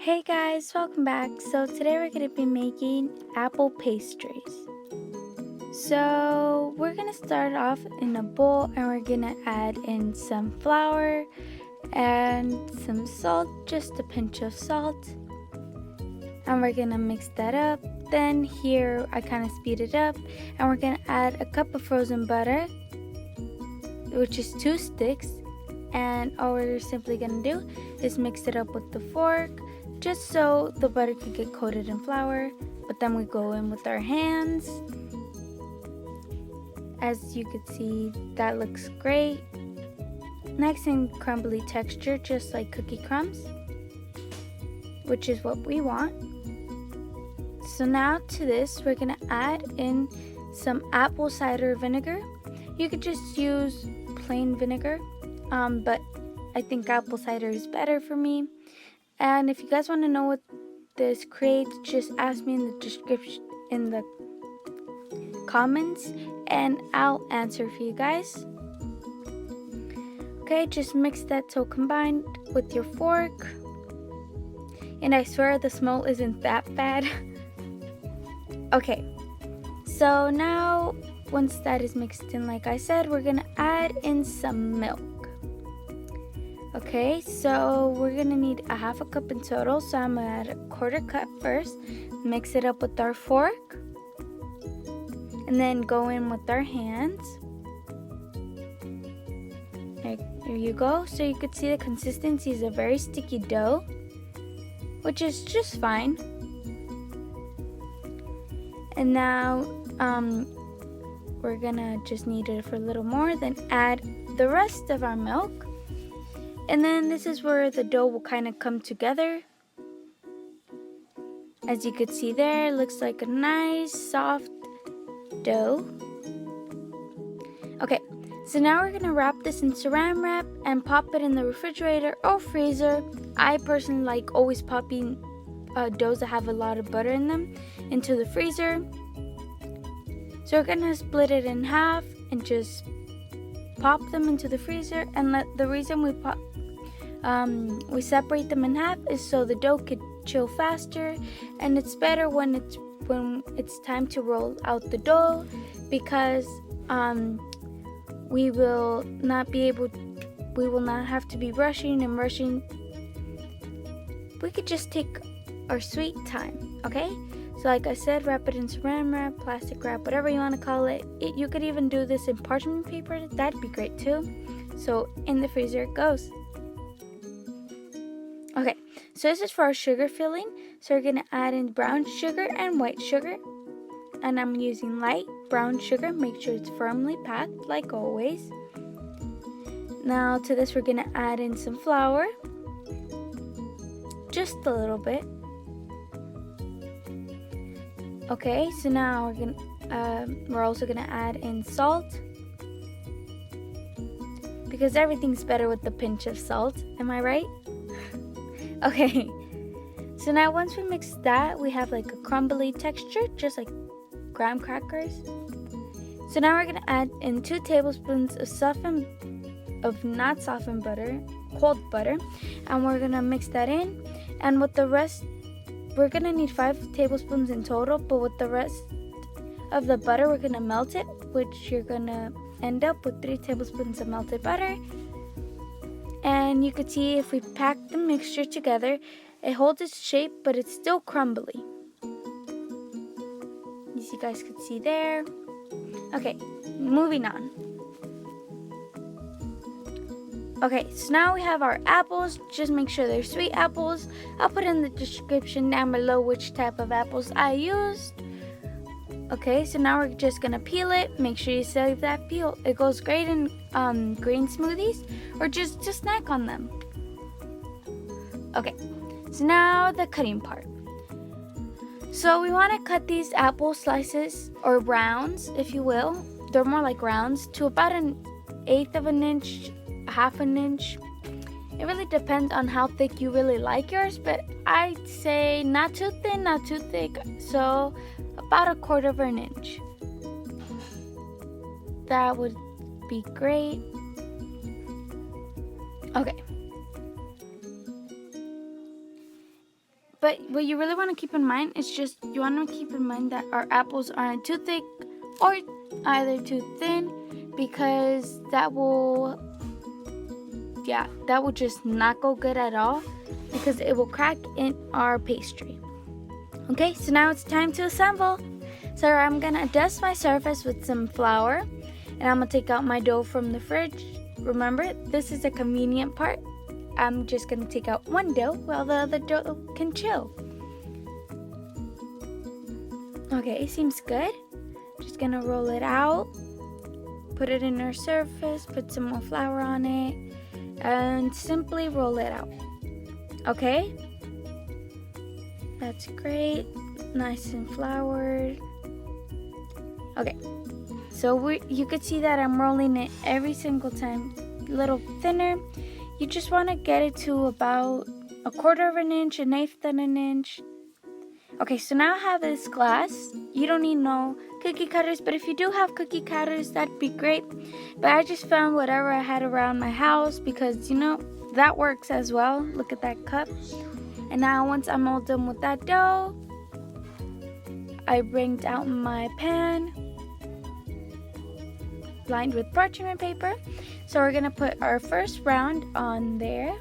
Hey guys, welcome back. So today we're going to be making apple pastries. So we're going to start off in a bowl and we're going to add in some flour and some salt, just a pinch of salt. And we're going to mix that up. Then here I kind of speed it up and we're going to add a cup of frozen butter, which is 2 sticks. And all we're simply going to do is mix it up with the fork, just so the butter could get coated in flour. But then we go in with our hands. As you can see, that looks great. Nice and crumbly texture, just like cookie crumbs, which is what we want. So now to this, we're gonna add in some apple cider vinegar. You could just use plain vinegar, but I think apple cider is better for me. And if you guys want to know what this creates, just ask me in the description, in the comments, and I'll answer for you guys. Okay, just mix that till combined with your fork. And I swear the smell isn't that bad. Okay, so now once that is mixed in, like I said, we're gonna add in some milk. Okay, so we're gonna need a half a cup in total, so I'm gonna add a quarter cup first, mix it up with our fork, and then go in with our hands. There you go. So you could see the consistency is a very sticky dough, which is just fine. And now we're gonna just knead it for a little more, then add the rest of our milk. And then this is where the dough will kind of come together. As you could see there, it looks like a nice soft dough. Okay, so now we're gonna wrap this in saran wrap and pop it in the refrigerator or freezer. I personally like always popping doughs that have a lot of butter in them into the freezer. So we're gonna split it in half and just pop them into the freezer. And the reason we separate them in half is so the dough could chill faster, and it's better when it's time to roll out the dough, because we will not have to be rushing. We could just take our sweet time. Okay, so like I said, wrap it in saran wrap, plastic wrap, whatever you want to call it. You could even do this in parchment paper, that'd be great too. So in the freezer it goes. Okay, so this is for our sugar filling. So we're gonna add in brown sugar and white sugar, and I'm using light brown sugar. Make sure it's firmly packed like always. Now to this we're gonna add in some flour, just a little bit. Okay, so now we're also gonna add in salt, because everything's better with a pinch of salt. Am I right? Okay, so now once we mix that, we have like a crumbly texture, just like graham crackers. So now we're gonna add in 2 tablespoons of not softened butter, cold butter, and we're gonna mix that in. And with the rest, we're gonna need 5 tablespoons in total, but with the rest of the butter, we're gonna melt it, which you're gonna end up with 3 tablespoons of melted butter. And you could see if we pack the mixture together, it holds its shape, but it's still crumbly. As you guys could see there. Okay, moving on. Okay, so now we have our apples. Just make sure they're sweet apples. I'll put in the description down below which type of apples I used. Okay, so now we're just gonna peel it. Make sure you save that peel. It goes great in green smoothies or just to snack on them. Okay, so now the cutting part. So we want to cut these apple slices, or rounds if you will. They're more like rounds, to about 1/8 of an inch, 1/2 an inch. It really depends on how thick you really like yours, but I'd say not too thin, not too thick. So about 1/4 of an inch. That would be great. Okay. But what you really want to keep in mind is just you want to keep in mind that our apples aren't too thick or either too thin, because that will just not go good at all, because it will crack in our pastry. Okay, so now it's time to assemble. So I'm gonna dust my surface with some flour, and I'm gonna take out my dough from the fridge. Remember, this is a convenient part. I'm just gonna take out one dough while the other dough can chill. Okay, seems good. Just gonna roll it out, put it in our surface, put some more flour on it, and simply roll it out. Okay, that's great, nice and floured. Okay, so you could see that I'm rolling it every single time a little thinner. You just want to get it to about 1/4 of an inch, 1/8 of an inch. Okay, so now I have this glass. You don't need no cookie cutters, but if you do have cookie cutters, that'd be great. But I just found whatever I had around my house, because that works as well. Look at that cup. And now once I'm all done with that dough, I bring out my pan lined with parchment paper. So we're gonna put our first round on there,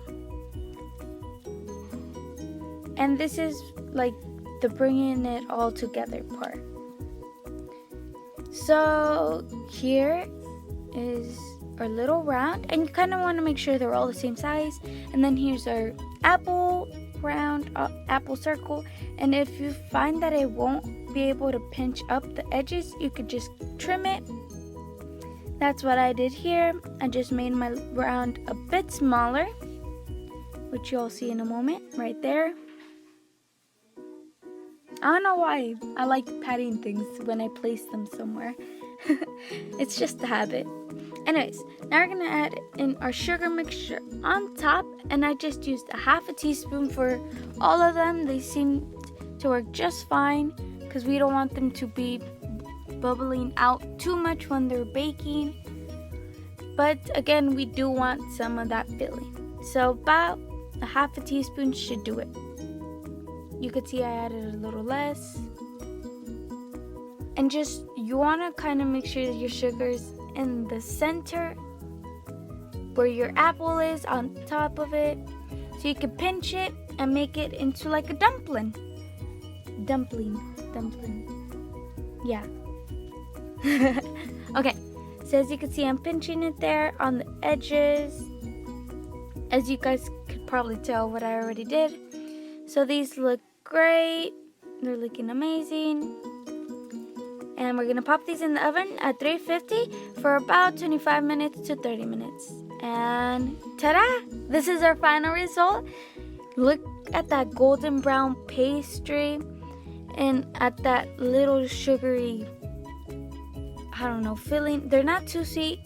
and this is like the bringing it all together part. So here is our little round, and you kind of want to make sure they're all the same size. And then here's our apple round, apple circle. And if you find that it won't be able to pinch up the edges, you could just trim it. That's what I did here. I just made my round a bit smaller, which you'll see in a moment right there. I don't know why I like patting things when I place them somewhere. It's just a habit. Anyways, now we're gonna add in our sugar mixture on top, and I just used 1/2 teaspoon for all of them. They seem to work just fine, because we don't want them to be bubbling out too much when they're baking. But again, we do want some of that filling. So about 1/2 teaspoon should do it. You could see I added a little less. And just, you want to kind of make sure that your sugar's in the center where your apple is, on top of it, so you can pinch it and make it into like a dumpling. Yeah. Okay, so as you can see, I'm pinching it there on the edges. As you guys could probably tell what I already did. So these look great. They're looking amazing. And we're gonna pop these in the oven at 350 for about 25 minutes to 30 minutes. And ta-da! This is our final result. Look at that golden brown pastry, and at that little sugary, I don't know, filling. They're not too sweet,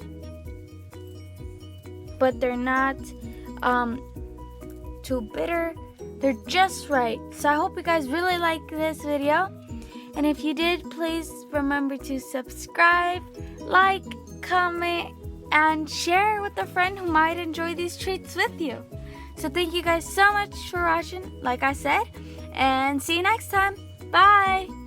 but they're not too bitter. They're just right. So I hope you guys really like this video. And if you did, please remember to subscribe, like, comment, and share with a friend who might enjoy these treats with you. So thank you guys so much for watching, like I said, and see you next time. Bye!